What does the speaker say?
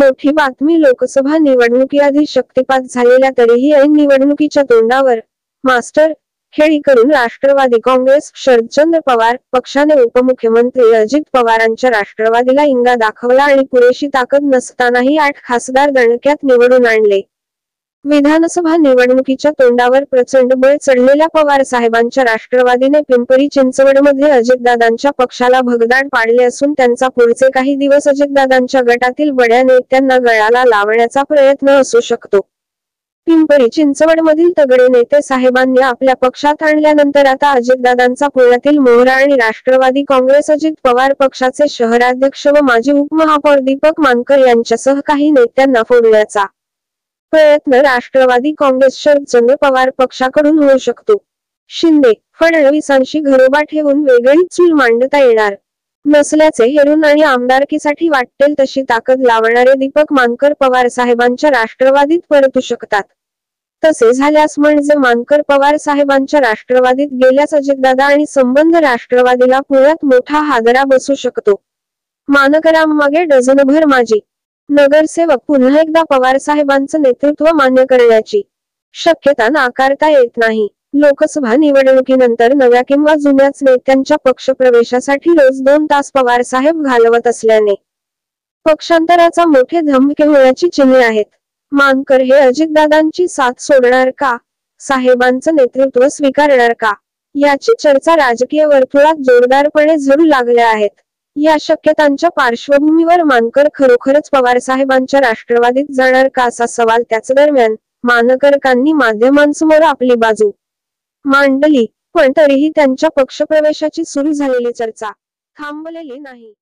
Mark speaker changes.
Speaker 1: मोठी बातमी लोकसभा निवडणुकीआधी शक्तिपात झालेल्या तरीही ऐन निवडणुकीच्या तोंडावर मास्टर खेळी करून राष्ट्रवादी काँग्रेस शरदचंद्र पवार पक्षाने उपमुख्यमंत्री अजित पवारांच्या राष्ट्रवादीला इंगा दाखवला आणि पुरेशी ताकद नसतानाही 8 खासदार दणक्यात निवडून आणले। विधानसभा निवडणुकीच्या तोंडावर प्रचंड बळ चढलेल्या पवार साहेबांच्या राष्ट्रवादीने पिंपरी चिंचवडमध्ये अजितदादांच्या पक्षाला भगदाड पाडले असून त्यांचा पुढचे काही दिवस अजितदादांच्या गटातील बड्या नेत्यांना गळाला लावण्याचा प्रयत्न असू शकतो। पिंपरी चिंचवडमधील तगडे नेते साहेबांनी आपल्या पक्षात आणल्यानंतर आता अजितदादांचा पुण्यातील मोहरा आणि राष्ट्रवादी काँग्रेस अजित पवार पक्षाचे शहराध्यक्ष व माजी उपमहापौर दीपक मानकर यांच्यासह काही नेत्यांना फोडण्याचा प्रयत्न राष्ट्रवादी काँग्रेस शरदचंद्र पवार पक्षाकडून होऊ शकतो। शिंदे फडणवीसांशी घरोबा ठेवून वेगळी चूल मांडता येणार नसल्याचे हेरून आणि आमदारकीसाठी वाटेल तशी ताकद लावणारे दीपक मानकर पवार साहेबांच्या राष्ट्रवादीत परतू शकतात। तसे झाल्यास म्हणजे मानकर पवार साहेबांच्या राष्ट्रवादीत गेल्यास अजितदादा आणि संबंध राष्ट्रवादीला पुण्यात मोठा हादरा बसू शकतो। मानकरांमागे डझनभर माजी नगरसेवक पुन्हा एकदा पवार साहेबांचं नेतृत्व मान्य करण्याची शक्यता नाकारता येत नाही। लोकसभा निवडणुकीनंतर नव्या किंवा जुन्याच नेत्यांच्या पक्षप्रवेशासाठी रोज 2 तास पवार साहेब घालवत असल्याने पक्षांतराचा मोठे धमके होण्याची चिन्हे आहेत। मानकर हे अजितदादांची साथ सोडणार का, साहेबांचं नेतृत्व स्वीकारणार का, याची चर्चा राजकीय वर्तुळात जोरदारपणे झडू लागल्या आहेत। या शक्यतांच्या पार्श्वभूमीवर मानकर खरोखरच पवार साहेबांच्या राष्ट्रवादीत जाणार का असा सवाल त्याच दरम्यान मानकरकांनी माध्यमांसमोर आपली बाजू मांडली, पण तरीही त्यांच्या पक्षप्रवेशाची सुरू झालेली चर्चा थांबलेली नाही।